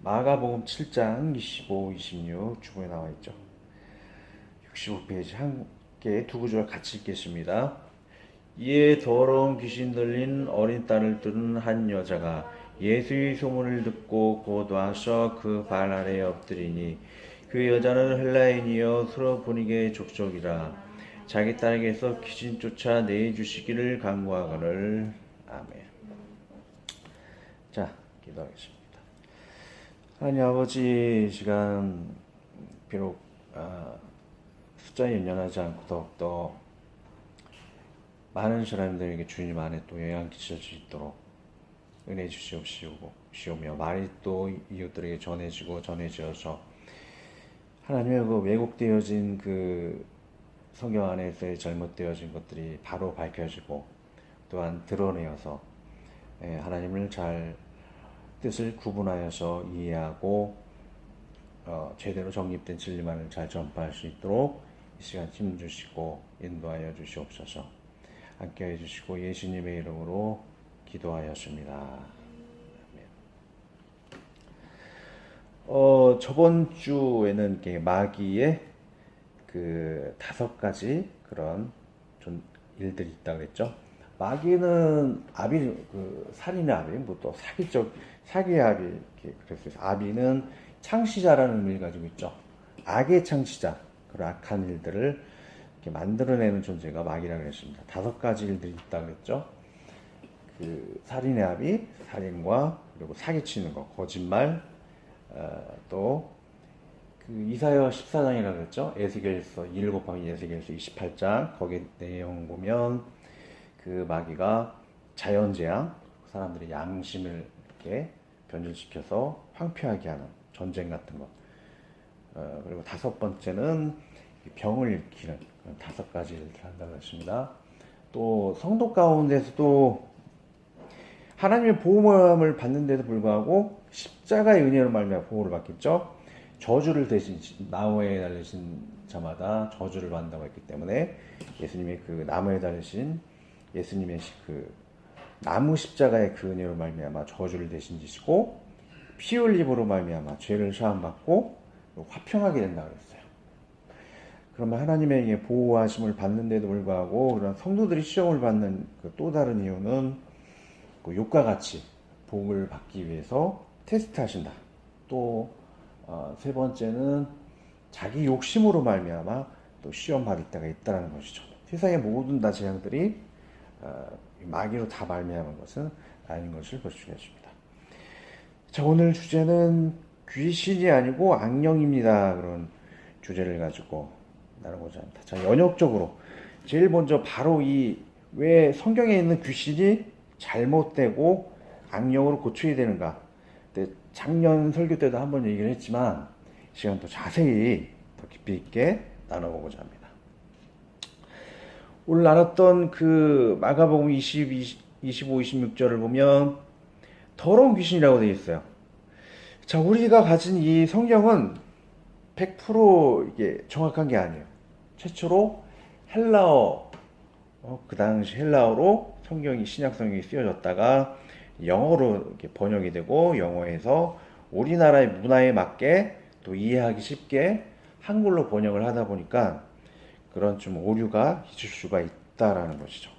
마가복음 7장 25, 26 주보에 나와 있죠. 65페이지 함께 두 구절 같이 읽겠습니다. 이에 더러운 귀신 들린 어린 딸을 둔 한 여자가 예수의 소문을 듣고 곧 와서 그 발 아래에 엎드리니 그 여자는 헬라인이여 수로보니게 족속이라 자기 딸에게서 귀신 쫓아 내주시기를 간구하거늘. 아멘. 자, 기도하겠습니다. 하나님 아버지, 시간 비록 숫자에 연연하지 않고 더욱더 많은 사람들에게 주님 안에 또 영향 끼칠 수 있도록 은혜 주시옵시오며 말이 또 이웃들에게 전해지어서 하나님의 그 왜곡되어진 그 성경 안에서의 잘못되어진 것들이 바로 밝혀지고 또한 드러내어서 하나님을 잘 뜻을 구분하여서 이해하고 제대로 정립된 진리만을 잘 전파할 수 있도록 이 시간 힘주시고 인도하여 주시옵소서. 함께해 주시고 예수님의 이름으로 기도하였습니다. 저번 주에는 마귀의 그 5가지 그런 좀 일들이 있다고 그랬죠. 마귀는 그 살인의 아비, 뭐 또 사기의 아비, 이렇게 그랬어요. 아비는 창시자라는 의미를 가지고 있죠. 악의 창시자, 그런 악한 일들을 이렇게 만들어내는 존재가 마귀라고 했습니다. 5가지 일들이 있다고 그랬죠. 그 살인의 아비, 살인과 그리고 사기치는 거, 거짓말, 또 그 이사야 14장이라고 그랬죠. 에스겔서 1 곱하기 에스겔서 28장 거기 내용 보면 그 마귀가 자연재앙, 사람들의 양심을 이렇게 변질시켜서 황폐하게 하는 전쟁 같은 것. 그리고 5번째는 병을 일으키는 그런 5가지 일을 한다고 했습니다. 또 성도 가운데서도 하나님의 보호함을 받는데도 불구하고 십자가의 은혜로 말미암아 보호를 받겠죠. 저주를 대신 나무에 달리신 자마다 저주를 받는다고 했기 때문에 예수님의 그 나무에 달리신 예수님의 그 나무 십자가의 그 은혜로 말미암아 저주를 대신 지시고 피 흘림으로 말미암아 죄를 사함 받고 화평하게 된다고 했어요. 그러면 하나님의 보호하심을 받는데도 불구하고 그런 성도들이 시험을 받는 그 또 다른 이유는 그 욕과 같이 복을 받기 위해서 테스트하신다. 또 3번째는 자기 욕심으로 말미암아 또 시험 받을 때가 있다는 것이죠. 세상의 모든 다 재앙들이 마귀로 다 말미암은 것은 아닌 것을 볼 수가 있습니다. 자, 오늘 주제는 귀신이 아니고 악령입니다. 그런 주제를 가지고 나누고자 합니다. 자, 연역적으로 제일 먼저 바로 왜 성경에 있는 귀신이 잘못되고 악령으로 고쳐야 되는가. 작년 설교 때도 한번 얘기를 했지만 시간 더 자세히 더 깊이 있게 나눠보고자 합니다. 오늘 나눴던 그 마가복음 25, 26절을 보면 더러운 귀신이라고 되어 있어요. 자, 우리가 가진 이 성경은 100% 이게 정확한 게 아니에요. 최초로 헬라어, 그 당시 헬라어로 신약 성경이 쓰여졌다가 영어로 이렇게 번역이 되고 영어에서 우리나라의 문화에 맞게 또 이해하기 쉽게 한글로 번역을 하다 보니까 그런 좀 오류가 있을 수가 있다라는 것이죠.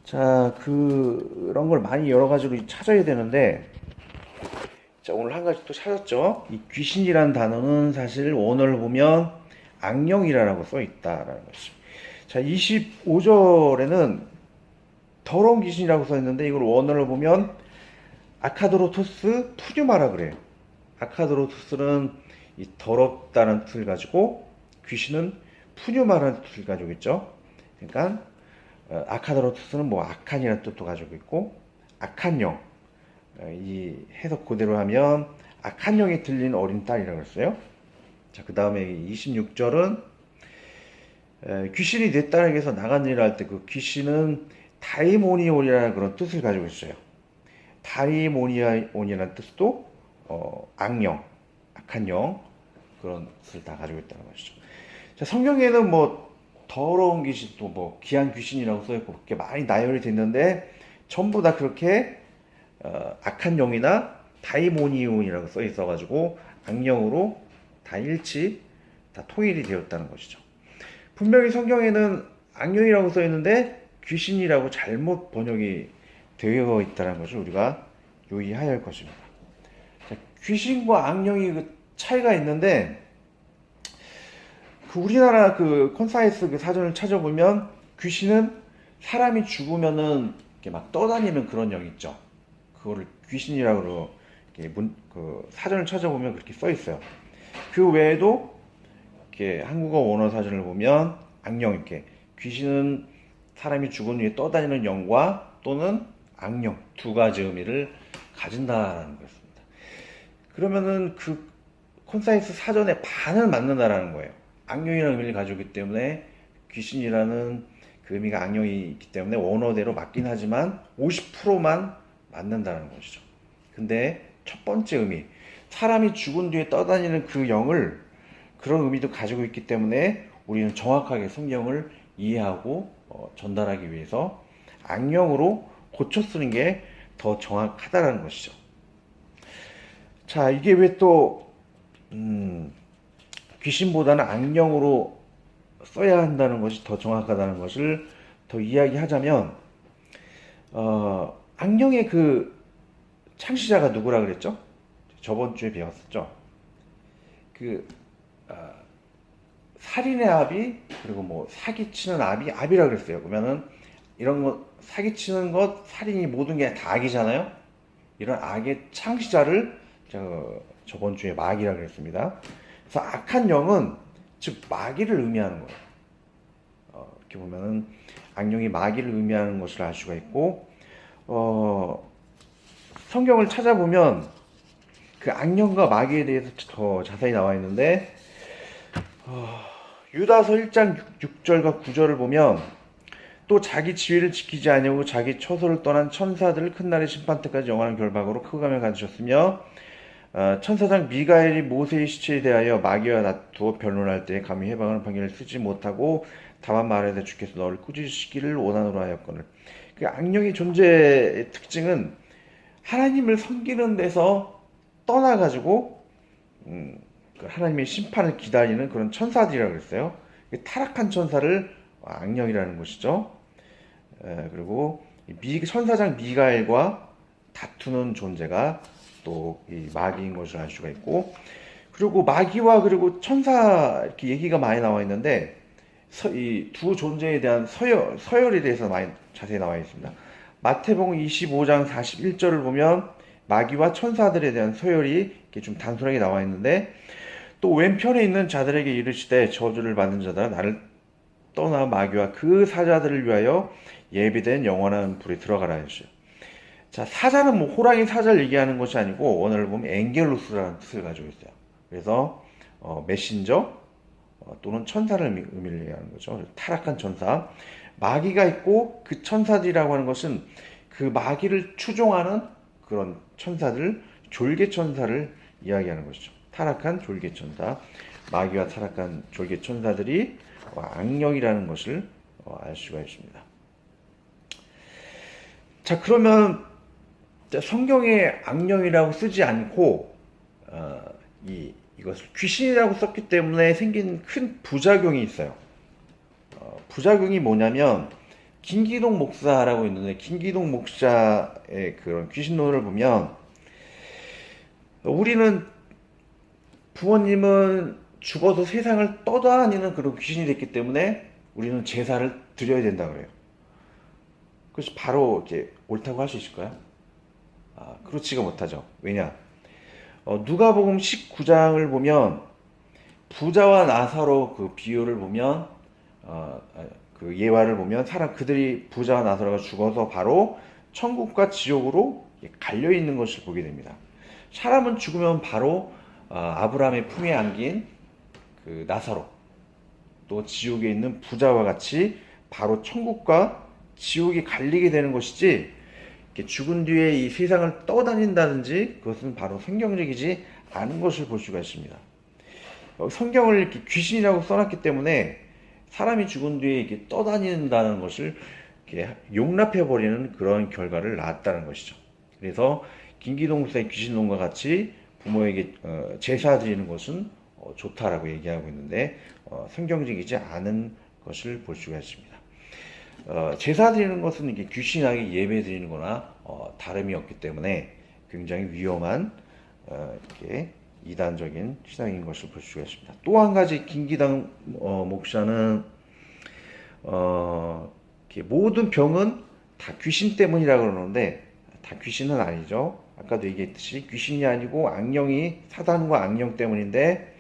자, 그런 걸 많이 여러 가지로 찾아야 되는데, 자, 오늘 한 가지 또 찾았죠. 이 귀신이라는 단어는 사실 원어를 보면 악령이라고 써 있다라는 것이죠. 자, 25절에는 더러운 귀신이라고 써 있는데 이걸 원어를 보면 아카드로토스 푸뉴마라 그래요. 아카드로토스는 이 더럽다는 뜻을 가지고 귀신은 푸뉴마라는 뜻을 가지고 있죠. 그러니까 아카드로토스는 뭐 악한이라는 뜻도 가지고 있고 악한 영, 이 해석 그대로 하면 악한 영이 들린 어린 딸이라고 했어요. 자, 그 다음에 26절은 귀신이 내 딸에게서 나간 일을 할 때 그 귀신은 다이모니온이라는 그런 뜻을 가지고 있어요. 다이모니온이라는 뜻도 악령, 악한 영 그런 뜻을 다 가지고 있다는 것이죠. 자, 성경에는 뭐 더러운 귀신 또 뭐 귀한 귀신이라고 써있고 그렇게 많이 나열이 됐는데 전부 다 그렇게 악한 영이나 다이모니움이라고 써 있어가지고 악령으로 다 일치, 다 통일이 되었다는 것이죠. 분명히 성경에는 악령이라고 써 있는데 귀신이라고 잘못 번역이 되어 있다는 것을 우리가 유의해야 할 것입니다. 자, 귀신과 악령이 그 차이가 있는데 그 우리나라 그 콘사이스 그 사전을 찾아보면 귀신은 사람이 죽으면은 이렇게 막 떠다니는 그런 영 있죠. 그거를 귀신이라고 이렇게 그 사전을 찾아보면 그렇게 써 있어요. 그 외에도 이렇게 한국어 원어 사전을 보면 악령 이렇게 귀신은 사람이 죽은 후에 떠다니는 영과 또는 악령 두 가지 의미를 가진다는 것입니다. 그러면은 그 콘사이스 사전의 반을 맞는다라는 거예요. 악령이라는 의미를 가지고 있기 때문에 귀신이라는 그 의미가 악령이 있기 때문에 원어대로 맞긴 하지만 50%만 맞는다는 것이죠. 근데 첫 번째 의미, 사람이 죽은 뒤에 떠다니는 그 영을 그런 의미도 가지고 있기 때문에 우리는 정확하게 성경을 이해하고 전달하기 위해서 악령으로 고쳐 쓰는 게 더 정확하다는 것이죠. 자, 이게 왜 또 귀신보다는 악령으로 써야 한다는 것이 더 정확하다는 것을 더 이야기하자면 악령의 그 창시자가 누구라 그랬죠? 저번 주에 배웠었죠. 그 살인의 아비 그리고 뭐 사기치는 아비라 그랬어요. 그러면은 이런 거 사기치는 것, 살인이 모든 게 다 악이잖아요. 이런 악의 창시자를 저번 주에 마귀라 그랬습니다. 그래서 악한 영은 즉 마귀를 의미하는 거예요. 이렇게 보면은 악령이 마귀를 의미하는 것을 알 수가 있고 성경을 찾아보면 그 악령과 마귀에 대해서 더 자세히 나와 있는데 유다서 1장 6절과 9절을 보면 또 자기 지위를 지키지 아니하고 자기 처소를 떠난 천사들을 큰 날의 심판 때까지 영원한 결박으로 크감을 가지셨으며 천사장 미가엘이 모세의 시체에 대하여 마귀와 다투어 변론할 때 감히 해방하는 판결을 쓰지 못하고 다만 말하되 주께서 너를 꾸짖으시기를 원한으로 하였거늘. 그 악령의 존재의 특징은 하나님을 섬기는 데서 떠나가지고 하나님의 심판을 기다리는 그런 천사들이라고 그랬어요. 타락한 천사를 악령이라는 것이죠. 그리고 천사장 미가엘과 다투는 존재가 또 이 마귀인 것을 알 수가 있고, 그리고 마귀와 그리고 천사 이렇게 얘기가 많이 나와 있는데 이 두 존재에 대한 서열에 대해서 많이 자세히 나와 있습니다. 마태복음 25장 41절을 보면 마귀와 천사들에 대한 서열이 이렇게 좀 단순하게 나와 있는데, 또 왼편에 있는 자들에게 이르시되 저주를 받는 자들아 나를 떠나 마귀와 그 사자들을 위하여 예비된 영원한 불에 들어가라 하셨어요. 자, 사자는 뭐 호랑이 사자를 얘기하는 것이 아니고 원어를 보면 엥겔루스라는 뜻을 가지고 있어요. 그래서 메신저 또는 천사를 의미를 얘기하는 거죠. 타락한 천사. 마귀가 있고 그 천사들이라고 하는 것은 그 마귀를 추종하는 그런 천사들, 졸개 천사를 이야기하는 것이죠. 타락한 졸개 천사, 마귀와 타락한 졸개 천사들이 악령이라는 것을 알 수가 있습니다. 자, 그러면 성경에 악령이라고 쓰지 않고 이것을 귀신이라고 썼기 때문에 생긴 큰 부작용이 있어요. 부작용이 뭐냐면 김기동 목사라고 있는데, 김기동 목사의 그런 귀신론을 보면 우리는 부모님은 죽어서 세상을 떠다니는 그런 귀신이 됐기 때문에 우리는 제사를 드려야 된다 그래요. 그것이 바로 이렇게 옳다고 할 수 있을까요? 그렇지가 못하죠. 왜냐? 누가복음 19장을 보면 부자와 나사로 그 비유를 보면 그 예화를 보면 그들이 부자와 나사로가 죽어서 바로 천국과 지옥으로 갈려 있는 것을 보게 됩니다. 사람은 죽으면 바로 아브라함의 품에 안긴 그 나사로, 또 지옥에 있는 부자와 같이 바로 천국과 지옥이 갈리게 되는 것이지, 죽은 뒤에 이 세상을 떠다닌다든지 그것은 바로 성경적이지 않은 것을 볼 수가 있습니다. 성경을 이렇게 귀신이라고 써놨기 때문에 사람이 죽은 뒤에 이렇게 떠다닌다는 것을 이렇게 용납해버리는 그런 결과를 낳았다는 것이죠. 그래서 김기동 목사의 귀신론과 같이 부모에게 제사 드리는 것은 좋다라고 얘기하고 있는데 성경적이지 않은 것을 볼 수가 있습니다. 제사 드리는 것은 이게 귀신에게 예배 드리는 거나 다름이 없기 때문에 굉장히 위험한 이렇게 이단적인 신앙인 것을 볼 수가 있습니다. 또 한 가지 김기당 목사는 모든 병은 다 귀신 때문이라고 그러는데 다 귀신은 아니죠. 아까도 얘기했듯이 귀신이 아니고 악령이 사단과 악령 때문인데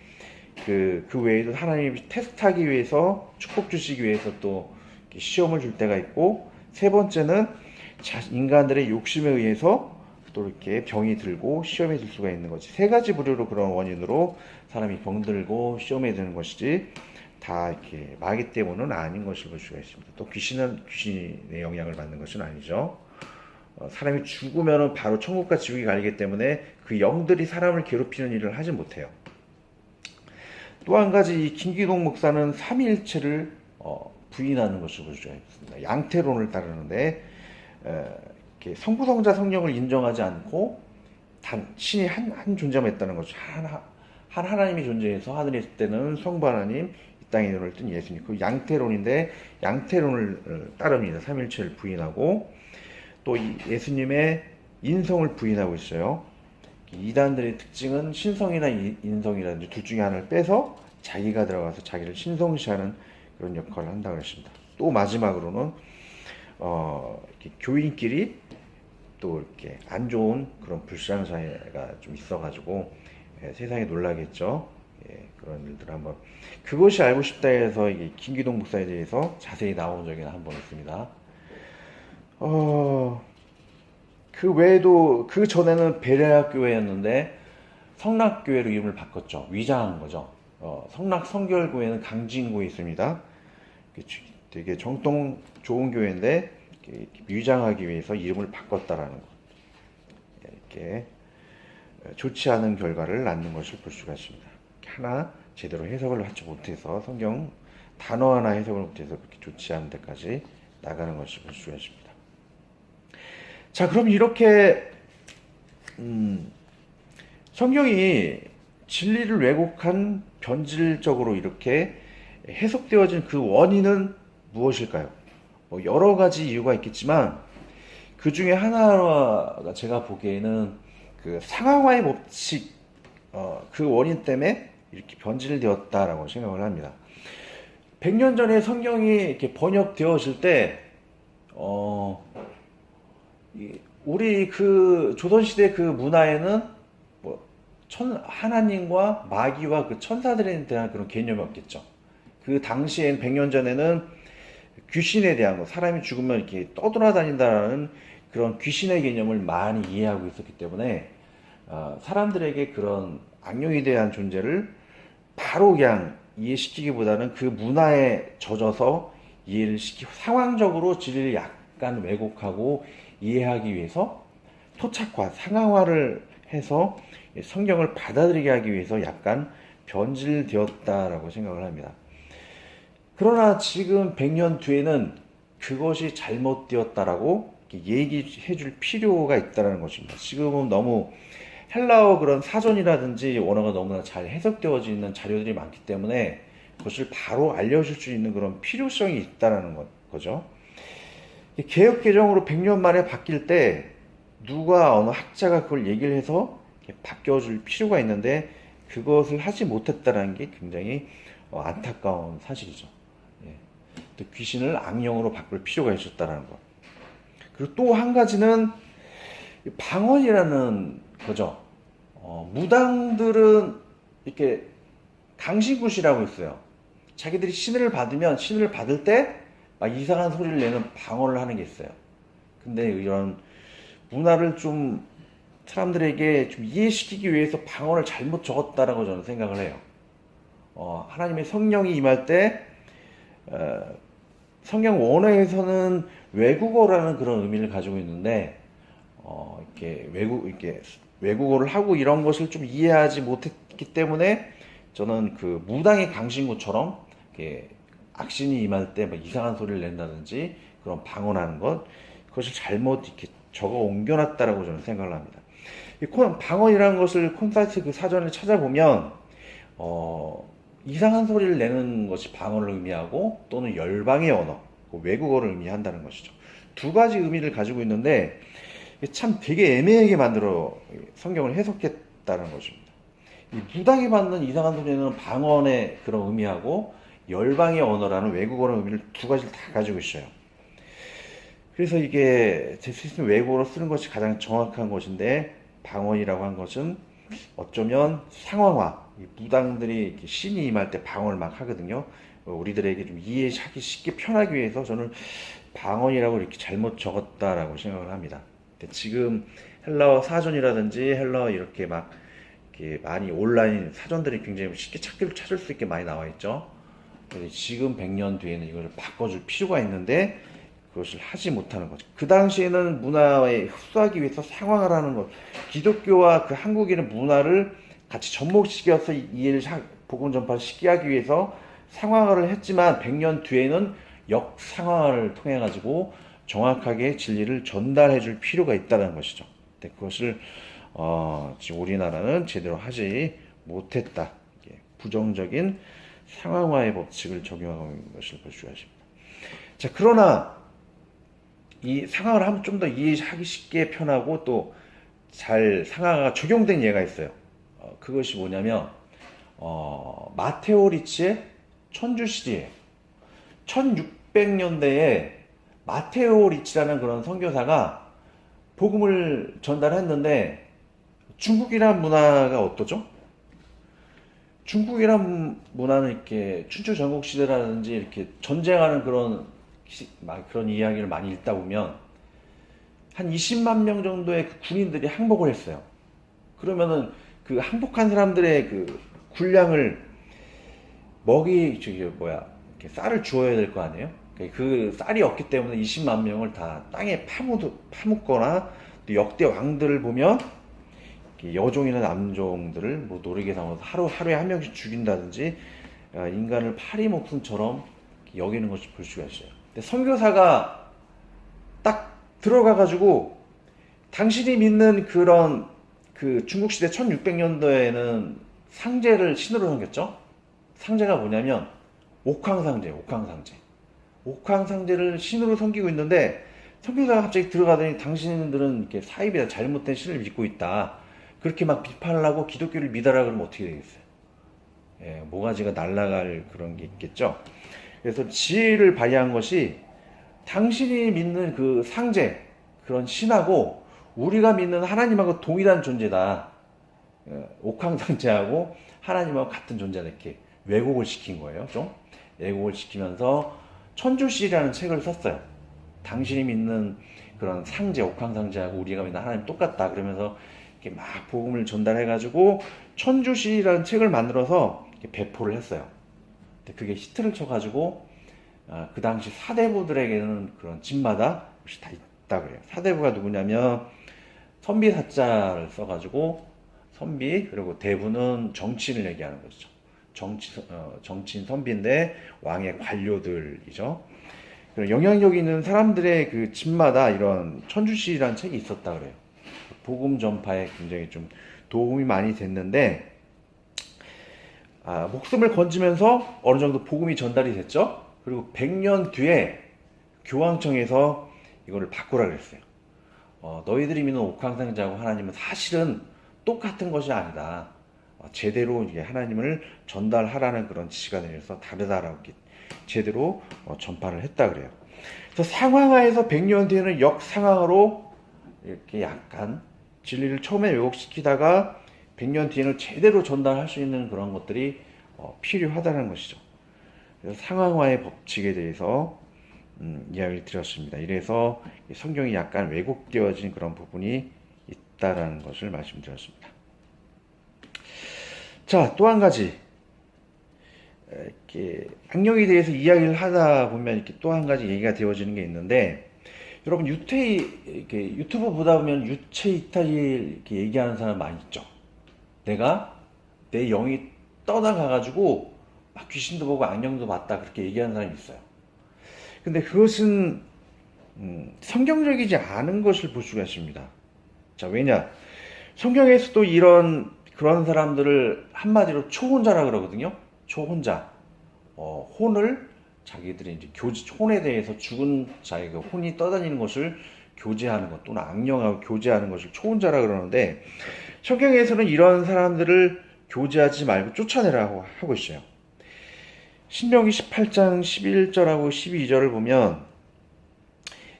그 외에도 하나님이 테스트하기 위해서 축복 주시기 위해서 또 시험을 줄 때가 있고 세 번째는 인간들의 욕심에 의해서 또 이렇게 병이 들고 시험에 들 수가 있는 거지. 세 가지 부류로 그런 원인으로 사람이 병들고 시험에 드는 것이지 다 이렇게 마귀 때문은 아닌 것을 볼 수가 있습니다. 또 귀신은 귀신의 영향을 받는 것은 아니죠. 사람이 죽으면 바로 천국과 지옥에 가기 때문에 그 영들이 사람을 괴롭히는 일을 하지 못해요. 또 한 가지 이 김기동 목사는 삼위일체를 부인하는 것을 볼 수가 있습니다. 양태론을 따르는데 성부, 성자, 성령을 인정하지 않고 단 신이 한 존재만 있다는 거죠. 한 하나님이 존재해서 하늘에 있을 때는 성부 하나님, 이 땅에 눈을 뜬 예수님. 그 양태론인데 양태론을 따릅니다. 삼일체를 부인하고 또 예수님의 인성을 부인하고 있어요. 이단들의 특징은 신성이나 인성이라든지 둘 중에 하나를 빼서 자기가 들어가서 자기를 신성시하는 그런 역할을 한다고 했습니다. 또 마지막으로는 이렇게 교인끼리 또 이렇게 안 좋은 그런 불상 사회가 좀 있어가지고 세상에 놀라겠죠. 그런 일들 한번 그것이 알고 싶다 해서 김기동 목사에 대해서 자세히 나온 적이 한 번 있습니다. 그 외에도 그 전에는 베레아 교회였는데 성락교회로 이름을 바꿨죠. 위장한 거죠. 성락 성결교회는 강진구에 있습니다. 되게 정통 좋은 교회인데 위장하기 위해서 이름을 바꿨다라는 것. 이렇게 좋지 않은 결과를 낳는 것을 볼 수가 있습니다. 하나 제대로 해석을 하지 못해서 성경 단어 하나 해석을 못해서 그렇게 좋지 않은 데까지 나가는 것을 볼 수가 있습니다. 자, 그럼 이렇게 성경이 진리를 왜곡한 변질적으로 이렇게 해석되어진 그 원인은 무엇일까요? 여러 가지 이유가 있겠지만 그 중에 하나가 제가 보기에는 그 상하와의 법칙 그 원인 때문에 이렇게 변질되었다라고 생각을 합니다. 100년 전에 성경이 이렇게 번역되었을 때 우리 그 조선시대 그 문화에는 하나님과 마귀와 그 천사들에 대한 그런 개념이 없겠죠. 그 당시엔 100년 전에는 귀신에 대한 거, 사람이 죽으면 이렇게 떠돌아다닌다는 그런 귀신의 개념을 많이 이해하고 있었기 때문에 사람들에게 그런 악령에 대한 존재를 바로 그냥 이해시키기보다는 그 문화에 젖어서 이해를 시키고 상황적으로 진리를 약간 왜곡하고 이해하기 위해서 토착화, 상황화를 해서 성경을 받아들이게 하기 위해서 약간 변질되었다라고 생각을 합니다. 그러나 지금 100년 뒤에는 그것이 잘못되었다라고 얘기해 줄 필요가 있다는 것입니다. 지금은 너무 헬라어 그런 사전이라든지 원어가 너무나 잘 해석되어져 있는 자료들이 많기 때문에 그것을 바로 알려줄 수 있는 그런 필요성이 있다는 거죠. 개혁개정으로 100년 만에 바뀔 때 누가 어느 학자가 그걸 얘기를 해서 바뀌어줄 필요가 있는데 그것을 하지 못했다는 게 굉장히 안타까운 사실이죠. 또 귀신을 악령으로 바꿀 필요가 있었다는 것. 그리고 또 한 가지는 방언이라는 거죠. 무당들은 이렇게 강신굿이라고 있어요. 자기들이 신을 받으면 신을 받을 때 막 이상한 소리를 내는 방언을 하는 게 있어요. 근데 이런 문화를 좀 사람들에게 좀 이해시키기 위해서 방언을 잘못 적었다라고 저는 생각을 해요. 하나님의 성령이 임할 때 성경 원어에서는 외국어라는 그런 의미를 가지고 있는데 이렇게 외국어를 하고 이런 것을 좀 이해하지 못했기 때문에 저는 그 무당의 강신구처럼 이렇게 악신이 임할 때 막 이상한 소리를 낸다든지 그런 방언하는 것 그것을 잘못 이렇게 적어 옮겨놨다라고 저는 생각을 합니다. 방언이라는 것을 콘사이트 그 사전을 찾아보면 이상한 소리를 내는 것이 방언을 의미하고 또는 열방의 언어, 외국어를 의미한다는 것이죠. 두 가지 의미를 가지고 있는데 참 되게 애매하게 만들어 성경을 해석했다는 것입니다. 이 무당이 받는 이상한 소리는 방언의 그런 의미하고 열방의 언어라는 외국어의 의미를 두 가지를 다 가지고 있어요. 그래서 이게 제 시스템 외국어로 쓰는 것이 가장 정확한 것인데 방언이라고 한 것은 어쩌면 상황화, 무당들이 이렇게 신이 임할 때 방언을 막 하거든요. 우리들에게 좀 이해하기 쉽게 편하기 위해서 저는 방언이라고 이렇게 잘못 적었다라고 생각을 합니다. 지금 헬라어 사전이라든지 헬라어 이렇게 막 이렇게 많이 온라인 사전들이 굉장히 쉽게 찾을 수 있게 많이 나와 있죠. 지금 100년 뒤에는 이걸 바꿔줄 필요가 있는데 그것을 하지 못하는 거죠. 그 당시에는 문화에 흡수하기 위해서 상황화라는 것, 기독교와 그 한국인의 문화를 같이 접목시켜서 이해를 복음 전파를 쉽게 하기 위해서 상황화를 했지만 100년 뒤에는 역상황화를 통해 가지고 정확하게 진리를 전달해 줄 필요가 있다는 것이죠. 근데 그것을 지금 우리나라는 제대로 하지 못했다. 부정적인 상황화의 법칙을 적용하고 있는 것을 볼 수가 있습니다. 자, 그러나 이 상황을 하면 좀 더 이해하기 쉽게 편하고 또 잘 상황화가 적용된 예가 있어요. 그것이 뭐냐면 마테오 리치의 천주시리예요. 1600년대에 마테오 리치라는 그런 선교사가 복음을 전달했는데 중국이란 문화가 어떠죠? 중국이란 문화는 이렇게 춘추 전국 시대라든지 이렇게 전쟁하는 그런 이야기를 많이 읽다 보면 한 20만 명 정도의 그 군인들이 항복을 했어요. 그러면은 그 항복한 사람들의 그 군량을 이렇게 쌀을 주어야 될 거 아니에요? 그 쌀이 없기 때문에 20만 명을 다 땅에 파묻거나 또 역대 왕들을 보면 여종이나 남종들을 뭐 노리게 삼아서 하루에 한 명씩 죽인다든지 인간을 파리 목숨처럼 여기는 것을 볼 수가 있어요. 근데 선교사가 딱 들어가가지고 당신이 믿는 그런 그 중국시대 1600년도에는 상제를 신으로 섬겼죠. 상제가 뭐냐면 옥황상제를 신으로 섬기고 있는데 선교사가 갑자기 들어가더니 당신들은 이렇게 사입이다, 잘못된 신을 믿고 있다, 그렇게 막 비판을 하고 기독교를 믿어라 그러면 어떻게 되겠어요? 모가지가 날아갈 그런 게 있겠죠. 그래서 지혜를 발휘한 것이 당신이 믿는 그 상제, 그런 신하고 우리가 믿는 하나님하고 동일한 존재다. 옥황상제하고 하나님하고 같은 존재다. 이렇게 왜곡을 시킨 거예요. 좀 왜곡을 시키면서 천주시라는 책을 썼어요. 당신이 믿는 그런 상제, 옥황상제하고 우리가 믿는 하나님 똑같다. 그러면서 이렇게 막 복음을 전달해가지고 천주시라는 책을 만들어서 배포를 했어요. 근데 그게 히트를 쳐가지고 그 당시 사대부들에게는 그런 집마다 다 있다 그래요. 사대부가 누구냐면 선비 사자를 써가지고 선비, 그리고 대부는 정치인을 얘기하는 것이죠. 정치인 선비인데 왕의 관료들이죠. 영향력 있는 사람들의 그 집마다 이런 천주시라는 책이 있었다 그래요. 복음 전파에 굉장히 좀 도움이 많이 됐는데 목숨을 건지면서 어느 정도 복음이 전달이 됐죠. 그리고 100년 뒤에 교황청에서 이거를 바꾸라 그랬어요. 너희들이 믿는 옥황상제하고 하나님은 사실은 똑같은 것이 아니다. 제대로 이게 하나님을 전달하라는 그런 지시가 내려서 다르다라고 제대로 전파를 했다 그래요. 그래서 상황화에서 100년 뒤에는 역상황으로 이렇게 약간 진리를 처음에 왜곡시키다가 100년 뒤에는 제대로 전달할 수 있는 그런 것들이 필요하다는 것이죠. 그래서 상황화의 법칙에 대해서 이야기를 드렸습니다. 이래서 성경이 약간 왜곡되어진 그런 부분이 있다라는 것을 말씀드렸습니다. 자, 또 한 가지 이렇게 악령에 대해서 이야기를 하다 보면 이렇게 또 한 가지 얘기가 되어지는 게 있는데, 여러분 이렇게 유튜브 보다 보면 유체 이탈 이렇게 얘기하는 사람 많이 있죠. 내 영이 떠나가가지고 막 귀신도 보고 악령도 봤다 그렇게 얘기하는 사람이 있어요. 근데 그것은 성경적이지 않은 것을 볼 수가 있습니다. 자, 왜냐? 성경에서도 그런 사람들을 한마디로 초혼자라 그러거든요. 초혼자. 혼을 자기들이 이제 혼에 대해서 죽은 자에게 혼이 떠다니는 것을 교제하는 것 또는 악령하고 교제하는 것을 초혼자라 그러는데 성경에서는 이런 사람들을 교제하지 말고 쫓아내라고 하고 있어요. 신명기 18장 11절하고 12절을 보면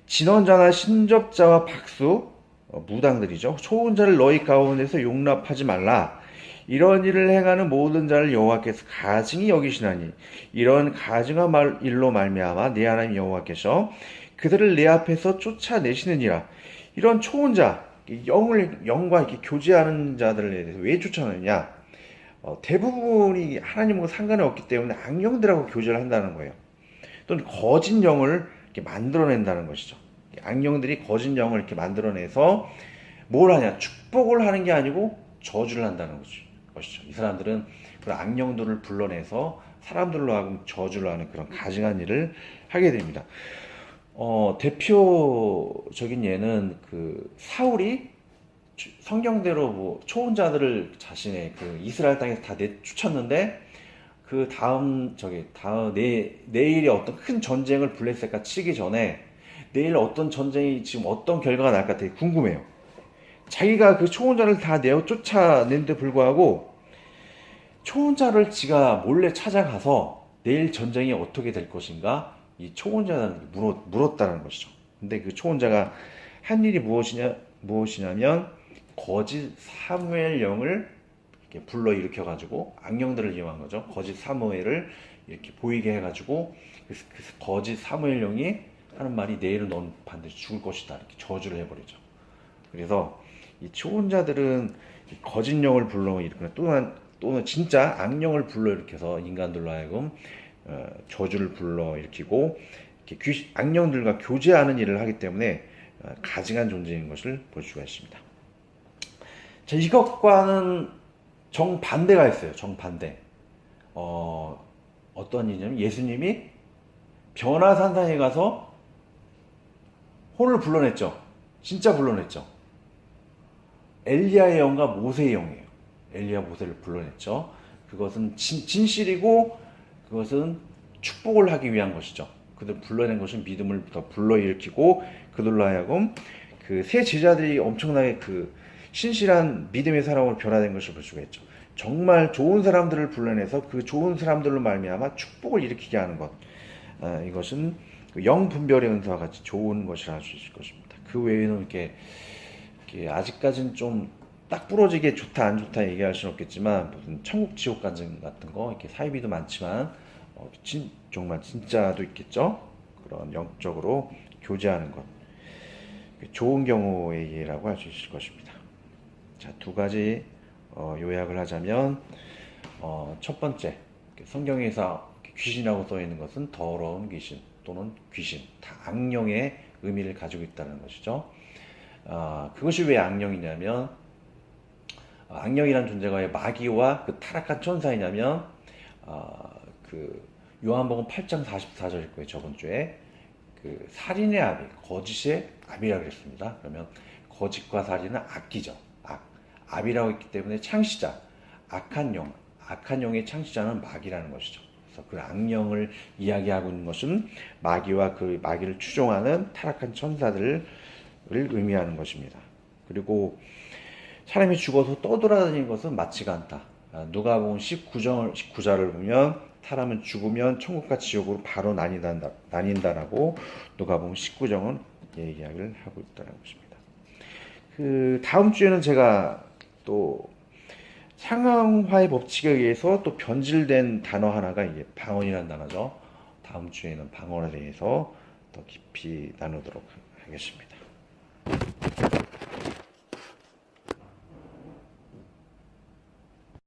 진언자나 신접자와 박수, 무당들이죠. 초혼자를 너희 가운데서 용납하지 말라. 이런 일을 행하는 모든 자를 여호와께서 가증히 여기시나니 이런 가증한 일로 말미암아 내 하나님 여호와께서 그들을 내 앞에서 쫓아내시느니라. 이런 초혼자, 영과 이렇게 교제하는 자들에 대해서 왜 쫓아내느냐? 대부분이 하나님과 상관이 없기 때문에 악령들하고 교제를 한다는 거예요. 또는 거짓 영을 이렇게 만들어낸다는 것이죠. 악령들이 거짓 영을 이렇게 만들어내서 뭘 하냐? 축복을 하는 게 아니고 저주를 한다는 것이죠. 이 사람들은 그런 악령들을 불러내서 사람들로 하여금 저주를 하는 그런 가증한 일을 하게 됩니다. 대표적인 예는 그 사울이 성경대로 뭐 초혼자들을 자신의 그 이스라엘 땅에서 다 내쫓았는데 그 내일에 어떤 큰 전쟁을 블레셋과 치기 전에 내일 어떤 전쟁이 지금 어떤 결과가 날까 되게 궁금해요. 자기가 그 초혼자를 다 내어 쫓아낸데 불구하고 초혼자를 지가 몰래 찾아가서 내일 전쟁이 어떻게 될 것인가 이 초혼자한테 물었다는 것이죠. 근데 그 초혼자가 한 일이 무엇이냐면 거짓 사무엘 영을 이렇게 불러 일으켜 가지고 악령들을 이용한 거죠. 거짓 사무엘을 이렇게 보이게 해가지고 그 거짓 사무엘 영이 하는 말이 내일은 넌 반드시 죽을 것이다 이렇게 저주를 해버리죠. 그래서 이 초혼자들은 거짓 영을 불러 일으키거나 또는 진짜 악령을 불러 일으켜서 인간들로 하여금 저주를 불러 일으키고 이렇게 악령들과 교제하는 일을 하기 때문에 가증한 존재인 것을 볼 수가 있습니다. 자, 이것과는 정반대가 있어요. 정반대. 어떤 일이냐면 예수님이 변화산상에 가서 혼을 불러냈죠. 진짜 불러냈죠. 엘리야의 영과 모세의 영이에요. 엘리야 모세를 불러냈죠. 그것은 진실이고 그것은 축복을 하기 위한 것이죠. 그들 불러낸 것은 믿음을 더 불러일으키고 그들로 하여금 그 세 제자들이 엄청나게 그 신실한 믿음의 사람으로 변화된 것을 볼 수가 있죠. 정말 좋은 사람들을 불러내서 그 좋은 사람들로 말미암아 축복을 일으키게 하는 것. 이것은 영 분별의 은사와 같이 좋은 것이라 할 수 있을 것입니다. 그 외에는 이렇게 아직까지는 좀 딱 부러지게 좋다 안 좋다 얘기할 수는 없겠지만 무슨 천국 지옥 같은 거 이렇게 사이비도 많지만 정말 진짜도 있겠죠. 그런 영적으로 교제하는 것 좋은 경우의 예라고 할 수 있을 것입니다. 자, 두 가지 요약을 하자면 첫 번째 성경에서 귀신이라고 써 있는 것은 더러운 귀신 또는 귀신 다 악령의 의미를 가지고 있다는 것이죠. 그것이 왜 악령이냐면 악령이라는 존재가 왜 마귀와 그 타락한 천사이냐면 그 요한복음 8장 44절일 거예요. 저번 주에 그 살인의 아비, 거짓의 아비라 그랬습니다. 그러면 거짓과 살인은 악기죠. 아비라고 했기 때문에 창시자, 악한 영의 창시자는 마귀라는 것이죠. 그래서 그 악령을 이야기하고 있는 것은 마귀와 그 마귀를 추종하는 타락한 천사들을 의미하는 것입니다. 그리고 사람이 죽어서 떠돌아다니는 것은 맞지가 않다. 누가복음 19절을 보면 사람은 죽으면 천국과 지옥으로 바로 나뉜다라고 누가복음 19장은 이야기를 하고 있다는 것입니다. 그 다음 주에는 제가 또 상황화의 법칙에 의해서 또 변질된 단어 하나가 이게 방언이라는 단어죠. 다음 주에는 방언에 대해서 더 깊이 나누도록 하겠습니다.